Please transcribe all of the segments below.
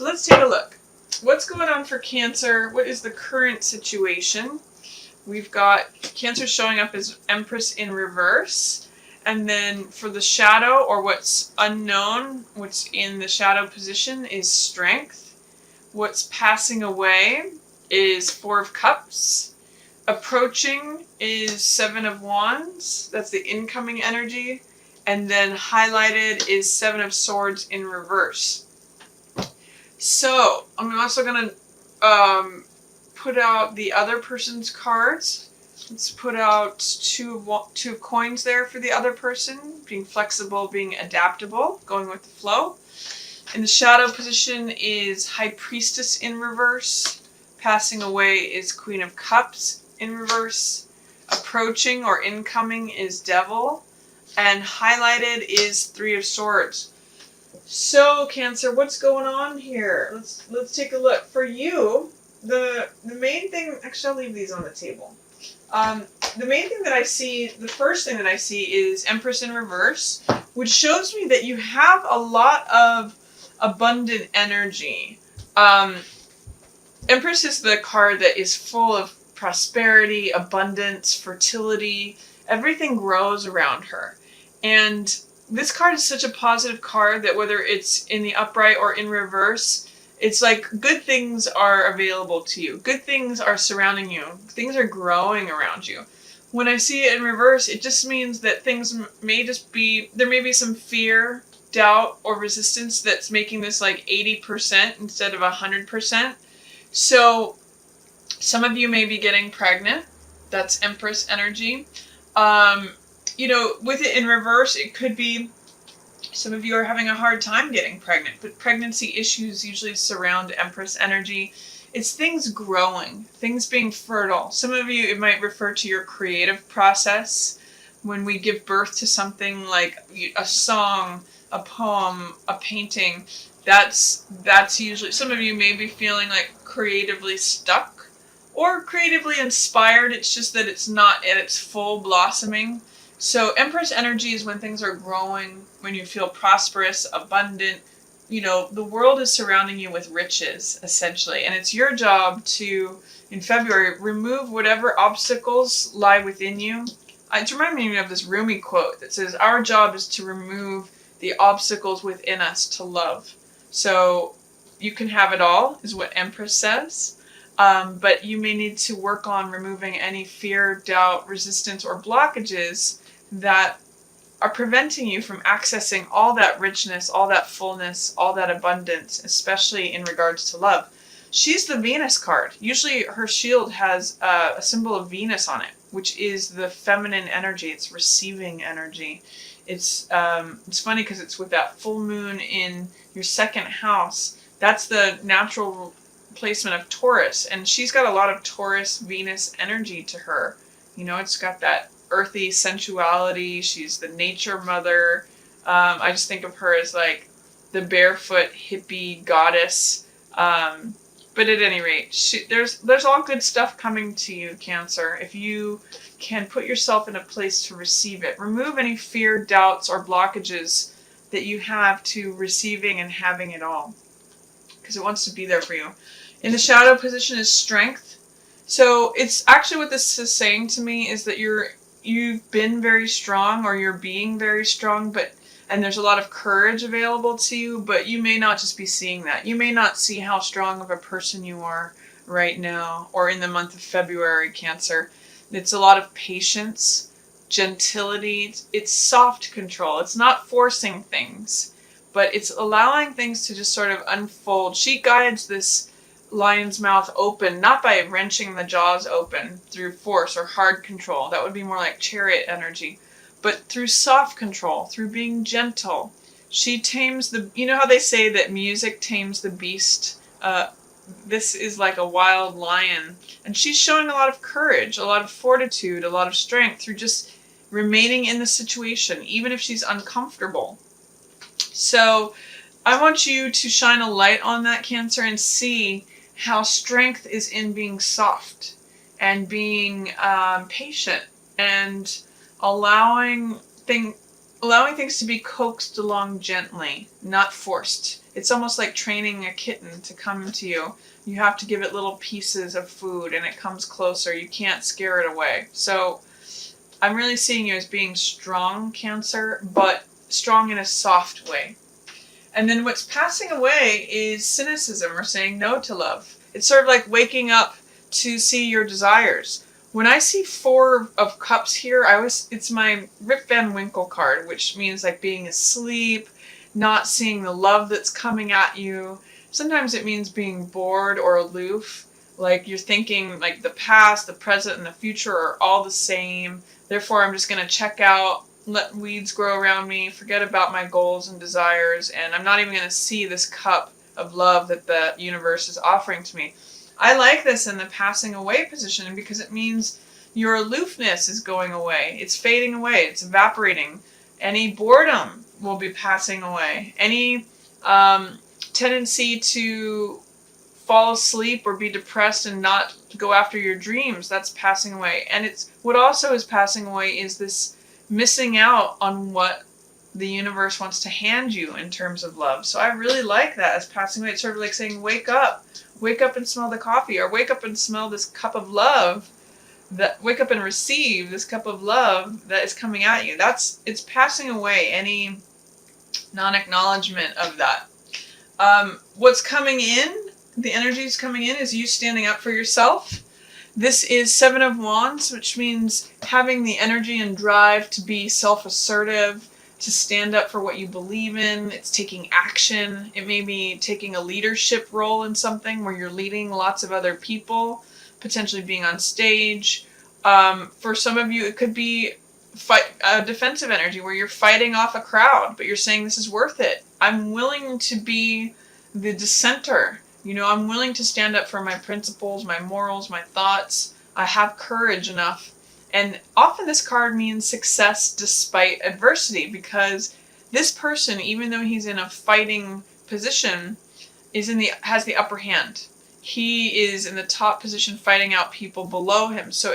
So let's take a look. What's going on for Cancer? What is the current situation? We've got Cancer showing up as Empress in reverse. And then for the shadow, or what's unknown, what's in the shadow position is Strength. What's passing away is Four of Cups. Approaching is Seven of Wands. That's the incoming energy. And then highlighted is Seven of Swords in reverse. So I'm also going to put out the other person's cards. Let's put out two of coins there for the other person. Being flexible, being adaptable, going with the flow. In the shadow position is High Priestess in reverse. Passing away is Queen of Cups in reverse. Approaching or incoming is Devil. And highlighted is Three of Swords. So, Cancer, what's going on here? Let's take a look. For you, the main thing... Actually, I'll leave these on the table. The main thing that I see, the first thing that I see is Empress in reverse, which shows me that you have a lot of abundant energy. Empress is the card that is full of prosperity, abundance, fertility. Everything grows around her. And this card is such a positive card that whether it's in the upright or in reverse, it's like good things are available to you. Good things are surrounding you. Things are growing around you. When I see it in reverse, it just means that things may just be, there may be some fear, doubt, or resistance that's making this like 80% instead of 100%. So some of you may be getting pregnant. That's Empress energy. With it in reverse, it could be some of you are having a hard time getting pregnant, but pregnancy issues usually surround Empress energy. It's things growing, things being fertile. Some of you, it might refer to your creative process. When we give birth to something like a song, a poem, a painting, that's usually, some of you may be feeling like creatively stuck or creatively inspired. It's just that it's not at its full blossoming. So Empress energy is when things are growing, when you feel prosperous, abundant. The world is surrounding you with riches, essentially. And it's your job to, in February, remove whatever obstacles lie within you. It reminds me of this Rumi quote that says, our job is to remove the obstacles within us to love. So you can have it all, is what Empress says. But you may need to work on removing any fear, doubt, resistance, or blockages that are preventing you from accessing all that richness, all that fullness, all that abundance, especially in regards to love. She's the Venus card. Usually her shield has a symbol of Venus on it, which is the feminine energy. It's receiving energy. It's funny because it's with that full moon in your second house. That's the natural placement of Taurus, and she's got a lot of Taurus Venus energy to her. It's got that earthy sensuality. She's the nature mother. I just think of her as like the barefoot hippie goddess. But at any rate, there's all good stuff coming to you, Cancer, if you can put yourself in a place to receive it. Remove any fear, doubts, or blockages that you have to receiving and having it all, because it wants to be there for you. In the shadow position is Strength. So it's actually what this is saying to me is that you've been very strong, or you're being very strong, and there's a lot of courage available to you, but you may not just be seeing that. You may not see how strong of a person you are right now, or in the month of February, Cancer. It's a lot of patience, gentility. It's soft control. It's not forcing things, but it's allowing things to just sort of unfold. She guides this lion's mouth open, not by wrenching the jaws open through force or hard control. That would be more like Chariot energy. But through soft control, through being gentle. She tames how they say that music tames the beast? This is like a wild lion. And she's showing a lot of courage, a lot of fortitude, a lot of strength through just remaining in the situation, even if she's uncomfortable. So I want you to shine a light on that, Cancer, and see how strength is in being soft and being patient and allowing allowing things to be coaxed along gently, not forced. It's almost like training a kitten to come to you. You have to give it little pieces of food and it comes closer. You can't scare it away. So I'm really seeing you as being strong, Cancer, but strong in a soft way. And then what's passing away is cynicism, or saying no to love. It's sort of like waking up to see your desires. When I see 4 of Cups here, it's my Rip Van Winkle card, which means like being asleep, not seeing the love that's coming at you. Sometimes it means being bored or aloof, like you're thinking like the past, the present, and the future are all the same. Therefore, I'm just going to check out, let weeds grow around me, forget about my goals and desires, and I'm not even going to see this cup of love that the universe is offering to me. I like this in the passing away position because it means your aloofness is going away. It's fading away. It's evaporating. Any boredom will be passing away. Any tendency to fall asleep or be depressed and not go after your dreams, that's passing away. And it's what also is passing away is this missing out on what the universe wants to hand you in terms of love. So I really like that as passing away. It's sort of like saying, wake up and smell the coffee, or wake up and smell this cup of love, that wake up and receive this cup of love that is coming at you. It's passing away any non-acknowledgement of that. What's coming in, the energies coming in, is you standing up for yourself. This is 7 of Wands, which means having the energy and drive to be self-assertive, to stand up for what you believe in. It's taking action. It may be taking a leadership role in something where you're leading lots of other people, potentially being on stage. For some of you, it could be a defensive energy where you're fighting off a crowd, but you're saying this is worth it. I'm willing to be the dissenter. I'm willing to stand up for my principles, my morals, my thoughts. I have courage enough. And often this card means success despite adversity, because this person, even though he's in a fighting position, has the upper hand. He is in the top position fighting out people below him. So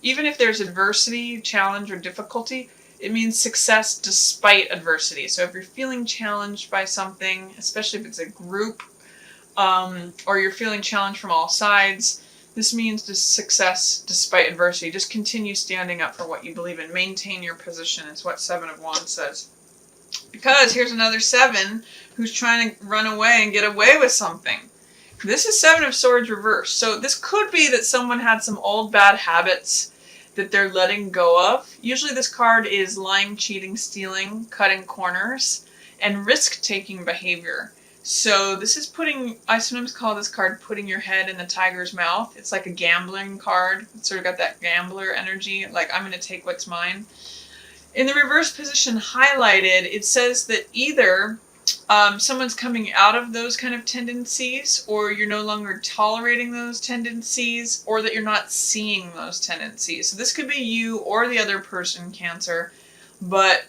even if there's adversity, challenge, or difficulty, it means success despite adversity. So if you're feeling challenged by something, especially if it's a group, or you're feeling challenged from all sides, this means success despite adversity. Just continue standing up for what you believe in. Maintain your position is what 7 of Wands says. Because here's another 7 who's trying to run away and get away with something. This is 7 of Swords reversed. So this could be that someone had some old bad habits that they're letting go of. Usually this card is lying, cheating, stealing, cutting corners, and risk-taking behavior. So this is I sometimes call this card putting your head in the tiger's mouth. It's like a gambling card. It's sort of got that gambler energy, like I'm going to take what's mine. In the reverse position highlighted, it says that either someone's coming out of those kind of tendencies, or you're no longer tolerating those tendencies, or that you're not seeing those tendencies. So this could be you or the other person, Cancer, but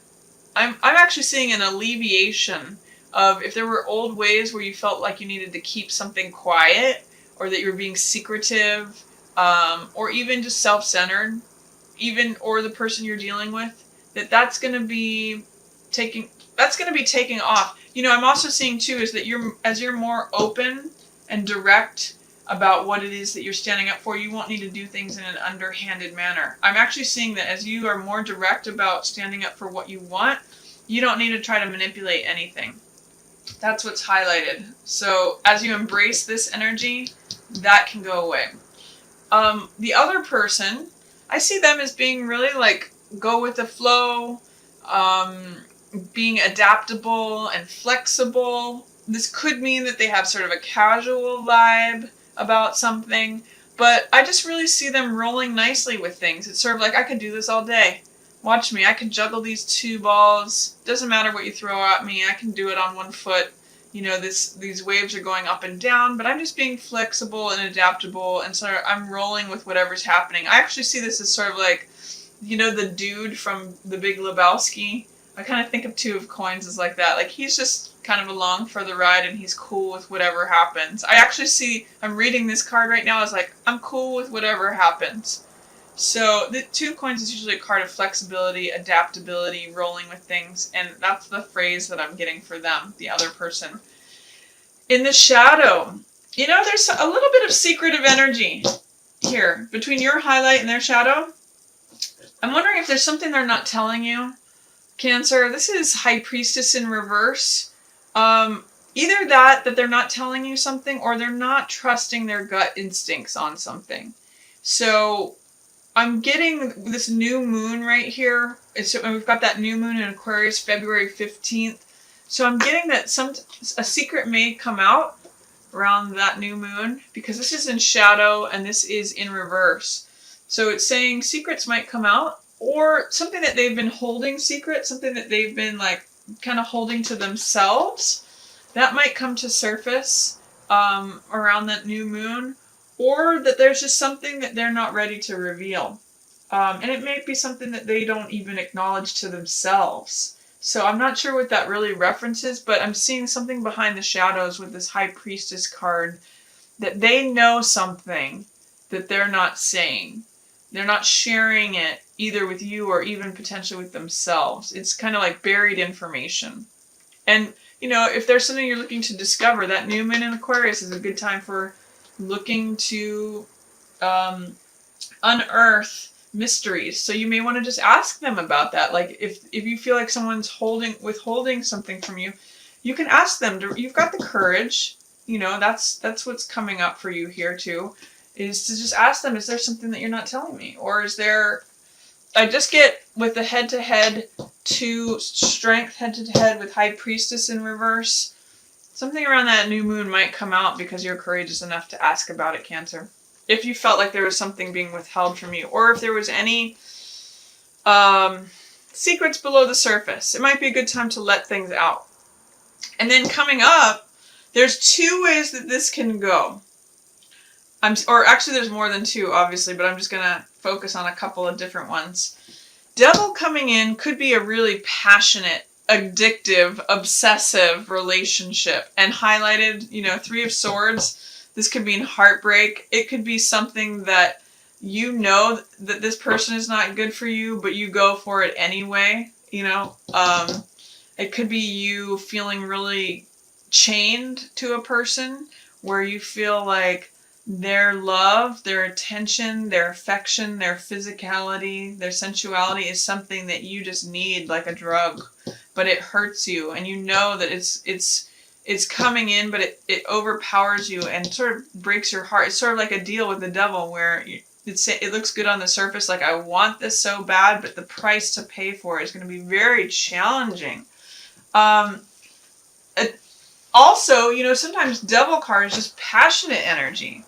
I'm actually seeing an alleviation of if there were old ways where you felt like you needed to keep something quiet, or that you were being secretive, or even just self-centered, or the person you're dealing with, that's going to be taking off. I'm also seeing too is that as you're more open and direct about what it is that you're standing up for, you won't need to do things in an underhanded manner. I'm actually seeing that as you are more direct about standing up for what you want, you don't need to try to manipulate anything. That's what's highlighted. So as you embrace this energy, that can go away. The other person, I see them as being really like go with the flow, being adaptable and flexible. This could mean that they have sort of a casual vibe about something, but I just really see them rolling nicely with things. It's sort of like, I could do this all day. Watch me. I can juggle these 2 balls. Doesn't matter what you throw at me. I can do it on 1 foot. These waves are going up and down, but I'm just being flexible and adaptable, and so I'm rolling with whatever's happening. I actually see this as sort of like, the dude from The Big Lebowski. I kind of think of 2 of Coins as like that. Like, he's just kind of along for the ride, and he's cool with whatever happens. I'm reading this card right now as like, I'm cool with whatever happens. So the 2 coins is usually a card of flexibility, adaptability, rolling with things, and that's the phrase that I'm getting for them, the other person. In the shadow, there's a little bit of secretive energy here between your highlight and their shadow. I'm wondering if there's something they're not telling you. Cancer, this is High Priestess in reverse. Either that they're not telling you something, or they're not trusting their gut instincts on something. So I'm getting this new moon right here. We've got that new moon in Aquarius, February 15th. So I'm getting that a secret may come out around that new moon, because this is in shadow and this is in reverse. So it's saying secrets might come out, or something that they've been holding secret, something that they've been like kind of holding to themselves, that might come to surface around that new moon, or that there's just something that they're not ready to reveal. And it may be something that they don't even acknowledge to themselves. So I'm not sure what that really references, but I'm seeing something behind the shadows with this High Priestess card, that they know something that they're not saying. They're not sharing it either with you or even potentially with themselves. It's kind of like buried information. And, if there's something you're looking to discover, that new moon in Aquarius is a good time for looking to unearth mysteries. So you may want to just ask them about that. Like if you feel like someone's withholding something from you, you can ask them. You've got the courage. That's what's coming up for you here too, is to just ask them, is there something that you're not telling me? Or is there, I just get with the head-to-head to strength, head-to-head with High Priestess in reverse. Something around that new moon might come out because you're courageous enough to ask about it, Cancer. If you felt like there was something being withheld from you, or if there was any secrets below the surface, it might be a good time to let things out. And then coming up, there's 2 ways that this can go. Or actually there's more than 2, obviously, but I'm just going to focus on a couple of different ones. Devil coming in could be a really passionate, addictive, obsessive relationship. And highlighted, 3 of Swords. This could mean heartbreak. It could be something that that this person is not good for you, but you go for it anyway. It could be you feeling really chained to a person, where you feel like their love, their attention, their affection, their physicality, their sensuality is something that you just need like a drug, but it hurts you, and that it's coming in, but it overpowers you and sort of breaks your heart. It's sort of like a deal with the devil, where it looks good on the surface, like I want this so bad, but the price to pay for it is going to be very challenging. Also, sometimes devil card is just passionate energy,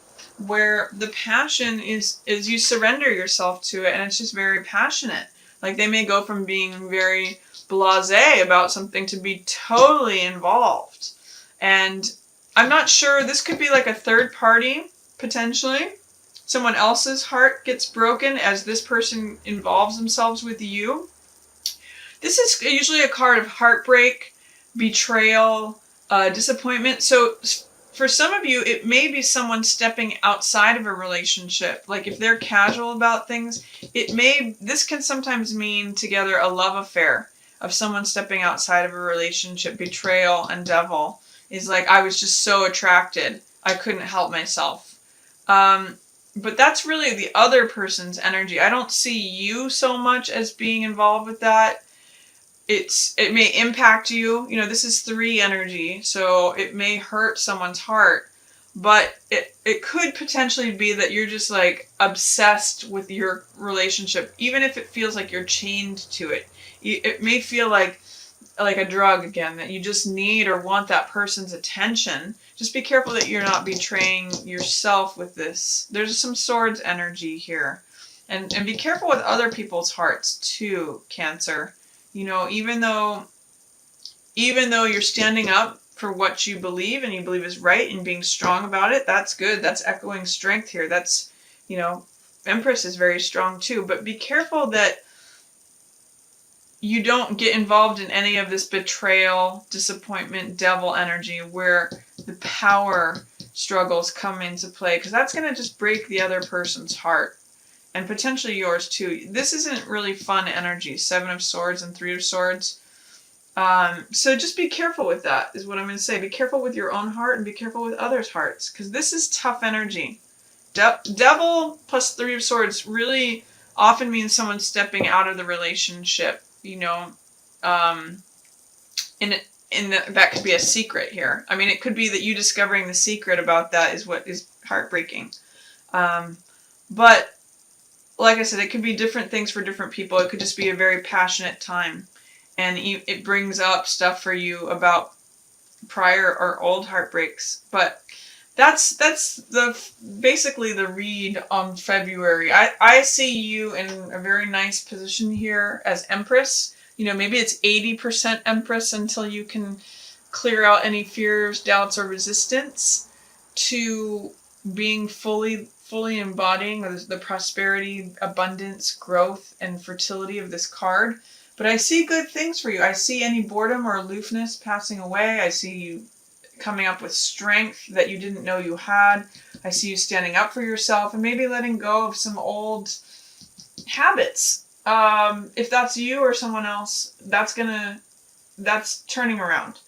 where the passion is you surrender yourself to it, and it's just very passionate. Like they may go from being very blasé about something to be totally involved. And I'm not sure, this could be like a third party, potentially. Someone else's heart gets broken as this person involves themselves with you. This is usually a card of heartbreak, betrayal, disappointment. So for some of you, it may be someone stepping outside of a relationship. Like if they're casual about things, this can sometimes mean together a love affair of someone stepping outside of a relationship. Betrayal and devil is like, I was just so attracted, I couldn't help myself. But that's really the other person's energy. I don't see you so much as being involved with that. It may impact you. This is 3 energy, so it may hurt someone's heart. But it could potentially be that you're just like obsessed with your relationship, even if it feels like you're chained to it. It may feel like a drug again, that you just need or want that person's attention. Just be careful that you're not betraying yourself with this. There's some Swords energy here. And be careful with other people's hearts too, Cancer. Even though you're standing up for what you believe and you believe is right and being strong about it, that's good. That's echoing strength here. That's, Empress is very strong too. But be careful that you don't get involved in any of this betrayal, disappointment, devil energy where the power struggles come into play, because that's going to just break the other person's heart. and potentially yours too. This isn't really fun energy. 7 of Swords and 3 of Swords. So just be careful with that, is what I'm going to say. Be careful with your own heart and be careful with others' hearts, because this is tough energy. Devil plus 3 of Swords really often means someone stepping out of the relationship, you know. That could be a secret here. I mean, it could be that you discovering the secret about that is what is heartbreaking. But like I said, it could be different things for different people. It could just be a very passionate time. And it brings up stuff for you about prior or old heartbreaks. But that's basically the read on February. I see you in a very nice position here as Empress. You know, maybe it's 80% Empress until you can clear out any fears, doubts, or resistance to being fully embodying the prosperity, abundance, growth, and fertility of this card. But I see good things for you. I see any boredom or aloofness passing away. I see you coming up with strength that you didn't know you had. I see you standing up for yourself and maybe letting go of some old habits. If that's you or someone else, that's turning around.